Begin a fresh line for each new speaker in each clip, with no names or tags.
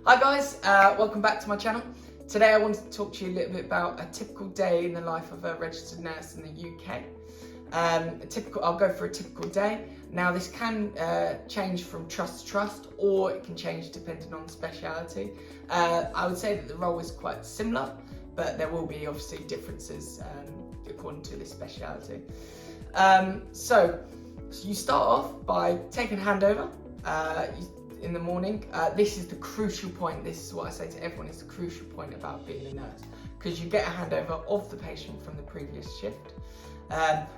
Hi guys, welcome back to my channel. Today I wanted to talk to you a little bit about a typical day in the life of a registered nurse in the UK. I'll go for a typical day. Now this can change from trust to trust, or it can change depending on speciality. I would say that the role is quite similar, but there will be obviously differences according to this speciality. So you start off by taking handover in the morning. This is the crucial point. This is what I say to everyone, is the crucial point about being a nurse, because you get a handover of the patient from the previous shift.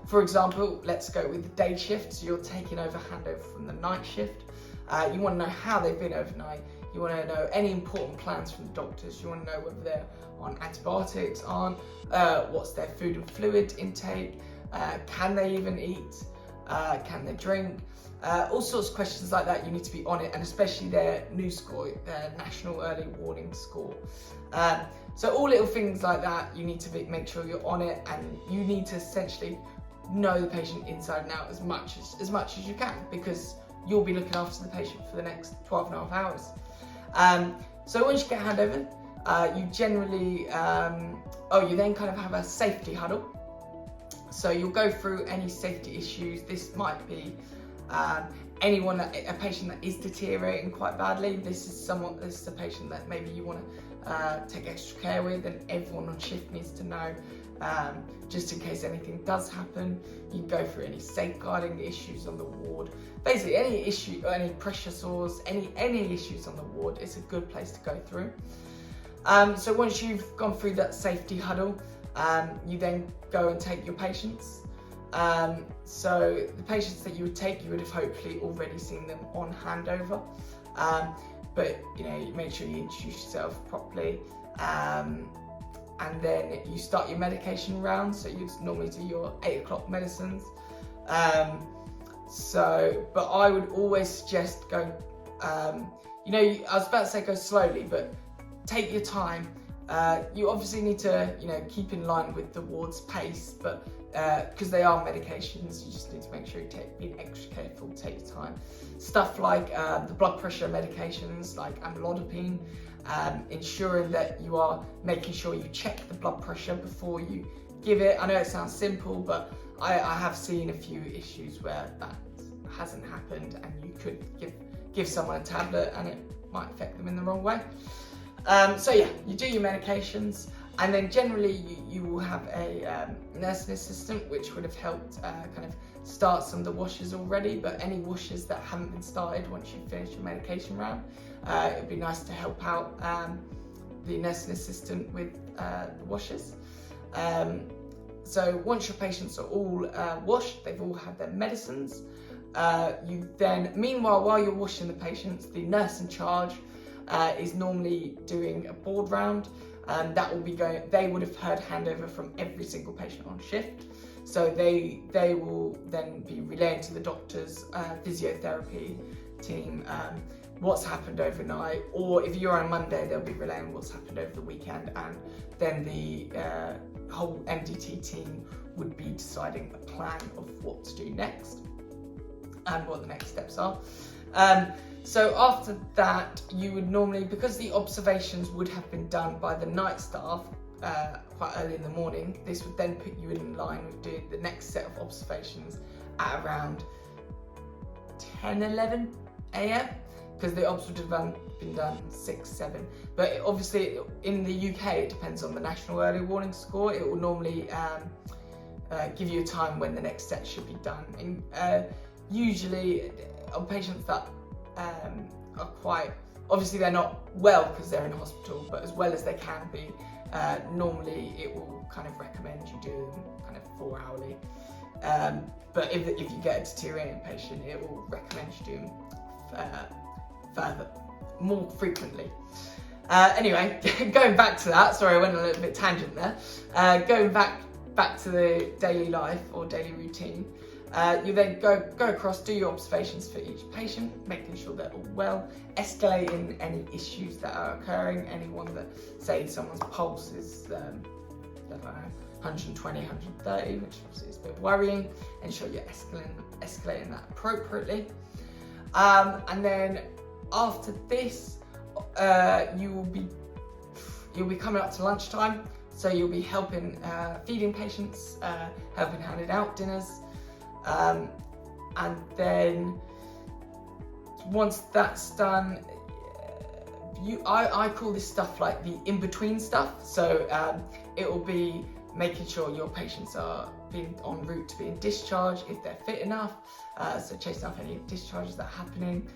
For example, let's go with the day shift. So you're taking over handover from the night shift. You want to know how they've been overnight. You want to know any important plans from the doctors. You want to know whether they're on antibiotics, what's their food and fluid intake, can they even eat, can they drink, all sorts of questions like that. You need to be on it, and especially their new score, their National Early Warning Score. So all little things like that, you need to make sure you're on it, and you need to essentially know the patient inside and out as much as you can, because you'll be looking after the patient for the next 12 and a half hours. So once you get handover, you generally, you then kind of have a safety huddle. So you'll go through any safety issues. This might be a patient that is deteriorating quite badly. This is a patient that maybe you want to take extra care with, and everyone on shift needs to know, just in case anything does happen. You go through any safeguarding issues on the ward. Basically, any issue, any pressure sores, any issues on the ward, it's a good place to go through. So once you've gone through that safety huddle, you then go and take your patients. So the patients that you would take, you would have hopefully already seen them on handover. But you make sure you introduce yourself properly. And then you start your medication round. So you normally do your 8 o'clock medicines. But I would always suggest going, I was about to say go slowly, but take your time. You obviously need to, keep in line with the ward's pace, but because they are medications, you just need to make sure you be extra careful, take your time. Stuff like the blood pressure medications, like amlodipine, ensuring that you are making sure you check the blood pressure before you give it. I know it sounds simple, but I have seen a few issues where that hasn't happened, and you could give someone a tablet and it might affect them in the wrong way. You do your medications, and then generally you will have a nursing assistant, which would have helped kind of start some of the washes already. But any washes that haven't been started once you finish your medication round, it would be nice to help out the nursing assistant with the washes. So once your patients are all washed, they've all had their medicines, you then, meanwhile, while you're washing the patients, the nurse in charge is normally doing a board round. That will be going. They would have heard handover from every single patient on shift, so they will then be relaying to the doctors, physiotherapy team, what's happened overnight, or if you're on Monday, they'll be relaying what's happened over the weekend, and then the whole MDT team would be deciding a plan of what to do next and what the next steps are. So after that, you would normally, because the observations would have been done by the night staff quite early in the morning, this would then put you in line with doing the next set of observations at around 10, 11 a.m. because the obs would have been done 6, 7. But obviously in the UK, it depends on the National Early Warning Score. It will normally give you a time when the next set should be done. And usually on patients that are quite, obviously they're not well because they're in hospital, but as well as they can be, normally it will kind of recommend you do them kind of 4 hourly. But if you get a deteriorating patient, it will recommend you do them more frequently. Anyway, going back to that, sorry I went a little bit tangent there. Going back to the daily life or daily routine. You then go across, do your observations for each patient, making sure they're all well, escalating any issues that are occurring. Anyone that, say someone's pulse is, 120, 130, which obviously is a bit worrying, ensure you're escalating that appropriately. And then after this, you'll be coming up to lunchtime, so you'll be helping feeding patients, helping handing out dinners, and then once that's done, I call this stuff like the in-between stuff. So it will be making sure your patients are being en route to being discharged if they're fit enough, so chasing up any discharges that are happening,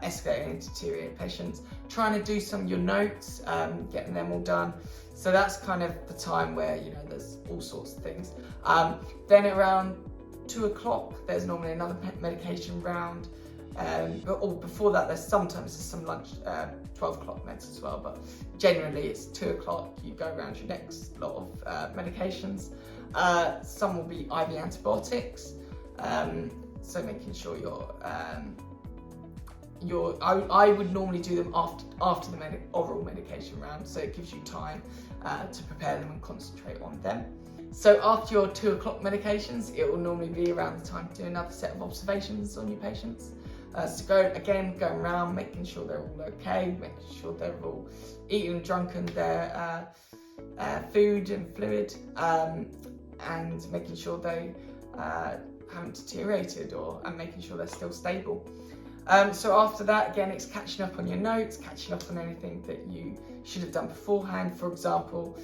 escalating and deteriorating patients, trying to do some of your notes, getting them all done. So that's kind of the time where, you know, there's all sorts of things. Then around 2 o'clock, there's normally another medication round. Or before that, there's some lunch, 12 o'clock meds as well, but generally it's 2 o'clock, you go around your next lot of medications. Some will be IV antibiotics, so making sure I would normally do them after the oral medication round, so it gives you time to prepare them and concentrate on them. So after your 2 o'clock medications, it will normally be around the time to do another set of observations on your patients. So going around, making sure they're all okay, making sure they're all eating and drunken their food and fluid, and making sure they haven't deteriorated, and making sure they're still stable. So after that, again, it's catching up on your notes, catching up on anything that you should have done beforehand. For example,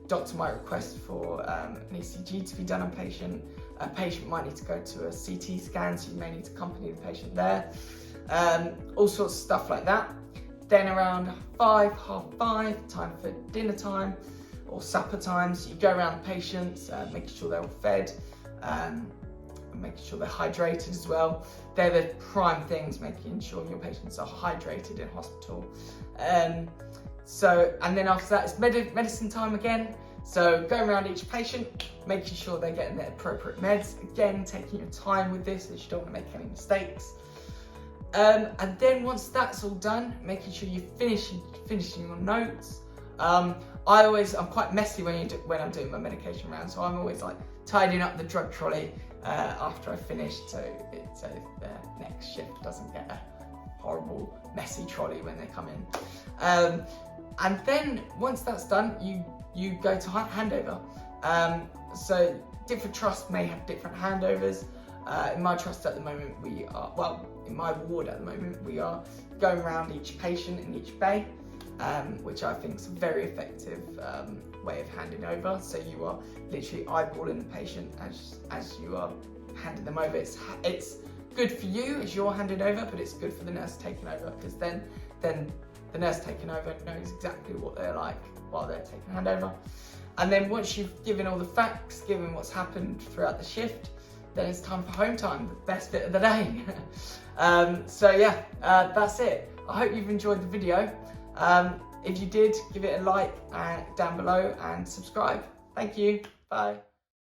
doctor might request for an ECG to be done on patient. A patient might need to go to a CT scan, so you may need to accompany the patient there. All sorts of stuff like that. Then around 5:30, time for dinner time or supper time. So you go around the patients, making sure they're all fed, and making sure they're hydrated as well. They're the prime things, making sure your patients are hydrated in hospital. And then after that, it's medicine time again. So going around each patient, making sure they're getting their appropriate meds. Again, taking your time with this, as you don't want to make any mistakes. And then once that's all done, making sure you're finishing your notes. I'm quite messy when I'm doing my medication round, so I'm always like tidying up the drug trolley after I finish, so the next shift doesn't get a horrible messy trolley when they come in. And then once that's done, you go to handover. So different trusts may have different handovers. In my trust at the moment, in my ward at the moment, we are going around each patient in each bay, which I think is a very effective way of handing over. So you are literally eyeballing the patient as you are handing them over. It's good for you as you're handing over, but it's good for the nurse taking over, because then the nurse taking over knows exactly what they're like while they're taking handover. And then once you've given all the facts, given what's happened throughout the shift, then it's time for home time, the best bit of the day. So yeah, that's it. I hope you've enjoyed the video. If you did, give it a like down below and subscribe. Thank you. Bye.